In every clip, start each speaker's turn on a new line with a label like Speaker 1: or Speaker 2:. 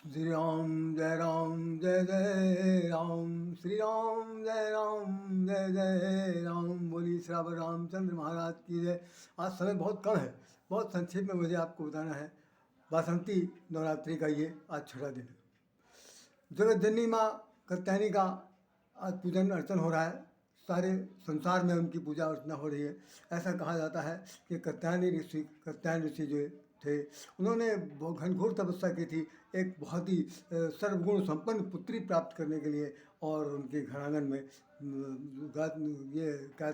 Speaker 1: श्री राम जय जय राम, श्री राम जय जय राम। बोली श्रावण रामचंद्र महाराज की जय। आज समय बहुत कम है, बहुत संक्षेप में मुझे आपको बताना है। वासंती नवरात्रि का ये आज छठा दिन है। जगत जननी माँ कात्यायनी का आज पूजन अर्चन हो रहा है। सारे संसार में उनकी पूजा अर्चना हो रही है। ऐसा कहा जाता है कि कात्यायन ऋषि जो थे, उन्होंने घनघोर तपस्या की थी एक बहुत ही सर्वगुण संपन्न पुत्री प्राप्त करने के लिए, और उनके घरांगन में ये क्या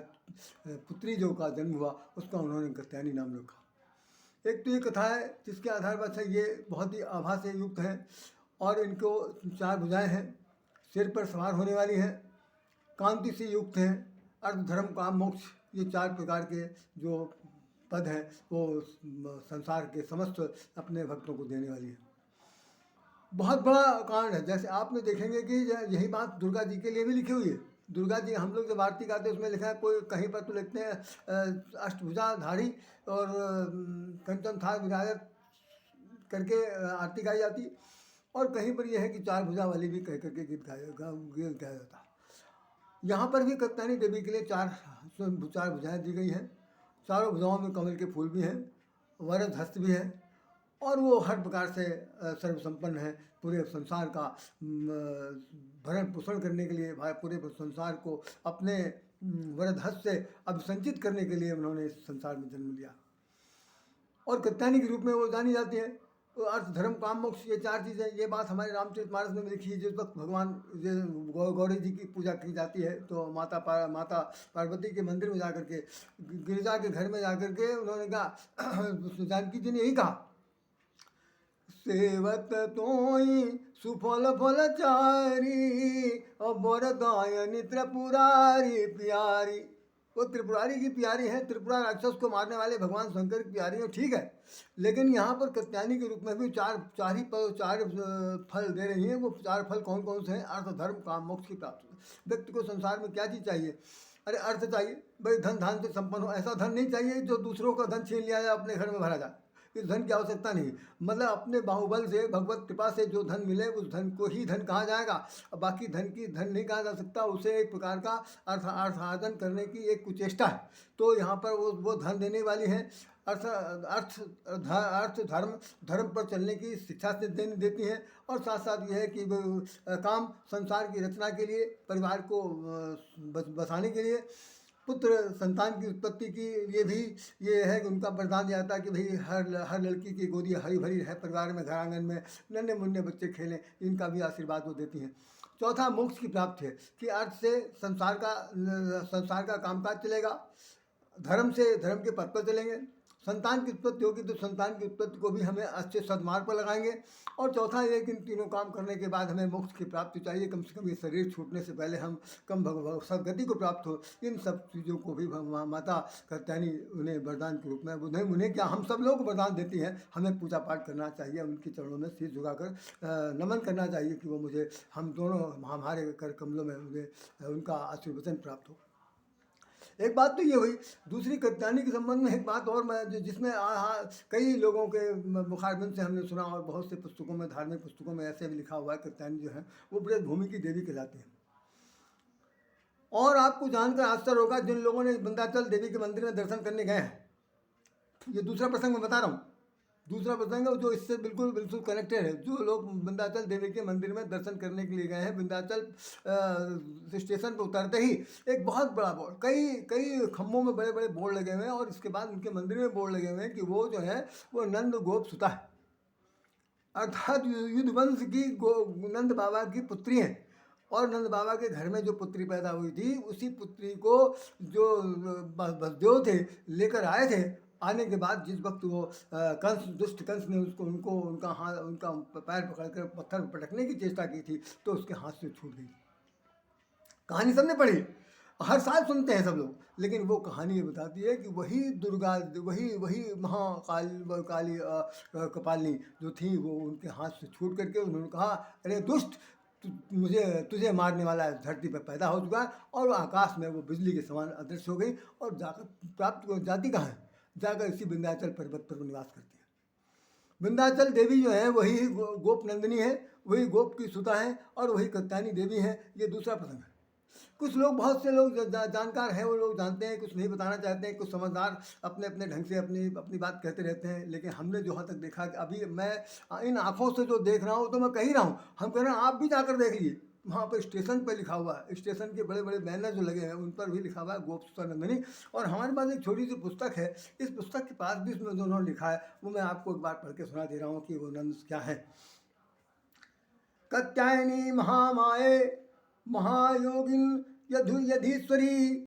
Speaker 1: पुत्री जो का जन्म हुआ उसका उन्होंने कात्यायनी नाम रखा। एक तो ये कथा है जिसके आधार पर से ये बहुत ही आभा से युक्त हैं, और इनको 4 भुजाएं हैं, सिर पर सवार होने वाली हैं, कांति से युक्त हैं, अर्थ धर्म काम मोक्ष, ये 4 प्रकार के जो पद हैं वो संसार के समस्त अपने भक्तों को देने वाली है। बहुत बड़ा कांड है। जैसे आपने देखेंगे कि यही बात दुर्गा जी के लिए भी लिखी हुई है। दुर्गा जी हम लोग जब आरती गाते हैं उसमें लिखा है, कोई कहीं पर तो लिखते हैं अष्टभुजाधारी और कंचन थाल विराजत करके आरती गाई जाती, और कहीं पर यह है कि 4 भुजा वाली भी कह करके गीत गाया जाता। यहाँ पर भी कात्यायनी देवी के लिए 4 भुजाएँ दी गई हैं। चारों भुजाओं में कमल के फूल भी हैं, वरद हस्त भी है, और वो हर प्रकार से सर्वसंपन्न है। पूरे संसार का भरण पोषण करने के लिए, पूरे संसार को अपने वरद हस्त से अभिसंचित करने के लिए उन्होंने इस संसार में जन्म लिया, और कात्यायनी के रूप में वो जानी जाती है। तो अर्थ धर्म काम मोक्ष, ये 4 चीज़ें। ये बात हमारे रामचरितमानस में भी लिखी है। जिस वक्त भगवान गौरी जी की पूजा की जाती है तो माता पार्वती के मंदिर में जाकर के, गिरिजा के घर में जाकर के उन्होंने कहा, जानकी जी ने यही कहा, सेवत तोई सुफल फल चारी और बरदायनी त्रिपुरारी प्यारी। वो त्रिपुरारी की प्यारी है, त्रिपुरा राक्षस को मारने वाले भगवान शंकर की प्यारी है, ठीक है। लेकिन यहाँ पर कात्यायनी के रूप में भी चार फल दे रही हैं। वो 4 फल कौन कौन से हैं? अर्थ धर्म काम मोक्ष की प्राप्ति। व्यक्ति को संसार में क्या चीज़ चाहिए? अरे अर्थ चाहिए भाई, धन धान से संपन्न हो। ऐसा धन नहीं चाहिए जो दूसरों का धन छीन लिया जाए अपने घर में भरा जाए। इस धन की आवश्यकता नहीं। मतलब अपने बाहुबल से, भगवत कृपा से जो धन मिले उस धन को ही धन कहा जाएगा, बाकी धन की धन नहीं कहा जा सकता। उसे एक प्रकार का अर्थार्जन करने की एक कुचेष्टा है। तो यहाँ पर वो धन देने वाली है। अर्थ धर्म पर चलने की शिक्षा से देती हैं, और साथ साथ यह है कि काम संसार की रचना के लिए, परिवार को बसाने के लिए, पुत्र संतान की उत्पत्ति की लिए भी ये है कि उनका वरदान दिया जाता है कि भाई हर लड़की की गोदी हरी भरी है, परिवार में, घर आंगन में नन्हे मुन्ने बच्चे खेलें, इनका भी आशीर्वाद वो देती हैं। चौथा मोक्ष की प्राप्ति है कि अर्थ से संसार का कामकाज चलेगा, धर्म से धर्म के पथ पर चलेंगे, संतान की उत्पत्ति होगी तो संतान की उत्पत्ति को भी हमें अच्छे सद्मार्ग पर लगाएंगे, और चौथा ये कि इन तीनों काम करने के बाद हमें मोक्ष की प्राप्ति चाहिए। कम से कम ये शरीर छूटने से पहले हम कम सदगति को प्राप्त हो। इन सब चीज़ों को भी माता कात्यायनी उन्हें वरदान के रूप में, उन्हें क्या, हम सब लोग को वरदान देती हैं। हमें पूजा पाठ करना चाहिए, उनके चरणों में शीश झुकाकर नमन करना चाहिए कि वो मुझे, हम दोनों, हमारे कर कमलों में मुझे उनका आशीर्वचन प्राप्त हो। एक बात तो ये हुई। दूसरी कात्यायनी के संबंध में एक बात और, मैं जिसमें कई लोगों के मुखारबिन से हमने सुना, और बहुत से पुस्तकों में, धार्मिक पुस्तकों में ऐसे भी लिखा हुआ है, कात्यायनी जो है वो ब्रज भूमि की देवी कहलाती है। और आपको जानकर आश्चर्य होगा, जिन लोगों ने विंध्याचल देवी के मंदिर में दर्शन करने गए हैं, ये दूसरा प्रसंग मैं बता रहा हूँ, दूसरा प्रसंग है जो इससे बिल्कुल बिल्कुल कनेक्टेड है। जो लोग विंध्याचल देवी के मंदिर में दर्शन करने के लिए गए हैं, विंध्याचल स्टेशन पर उतरते ही एक बहुत बड़ा बोर्ड, कई खम्भों में बड़े बड़े बोर्ड लगे हुए हैं, और इसके बाद उनके मंदिर में बोर्ड लगे हुए हैं कि वो जो है वो नंद गोप सुता है, अर्थात युद्धवंश की नंद बाबा की पुत्री हैं। और नंद बाबा के घर में जो पुत्री पैदा हुई थी, उसी पुत्री को जो बसदेव थे लेकर आए थे। आने के बाद जिस वक्त वो दुष्ट कंस ने उनका पैर पकड़कर पत्थर पटकने की चेष्टा की थी, तो उसके हाथ से छूट गई। कहानी सबने पढ़ी, हर साल सुनते हैं सब लोग, लेकिन वो कहानी ये बताती है कि वही दुर्गा, वही महाकाली कपालिनी जो थी, वो उनके हाथ से छूट करके उन्होंने कहा, अरे दुष्ट, तुझे मारने वाला धरती पर पैदा हो चुका है। और वो आकाश में वो बिजली के समान अदृश्य हो गई, और जाकर प्राप्त जाती कहाँ है, जाकर इसी विंध्याचल पर्वत पर निवास करती है। विंध्याचल देवी जो है वही गोप नंदिनी है, वही गोप की सुता है और वही कात्यायनी देवी है। ये दूसरा प्रसंग है। कुछ लोग, बहुत से लोग जानकार हैं, वो लोग जानते हैं, कुछ नहीं बताना चाहते हैं, कुछ समझदार अपने अपने ढंग से अपनी अपनी बात कहते रहते हैं। लेकिन हमने जहाँ तक देखा कि अभी मैं इन आँखों से जो देख रहा हूँ तो मैं कह ही रहा हूँ, हम कह रहे हैं आप भी जाकर देख लीजिए। वहाँ पर स्टेशन पे लिखा हुआ है, स्टेशन के बड़े बड़े बैनर जो लगे हैं उन पर भी लिखा हुआ है गोप सुता नंदिनी। और हमारे पास एक छोटी सी पुस्तक है, इस पुस्तक के पास भी इसमें जो उन्होंने लिखा है वो मैं आपको एक बार पढ़ के सुना दे रहा हूँ कि वो नंद क्या है। कात्यायनी महामाये महायोगिन यधीश्वरी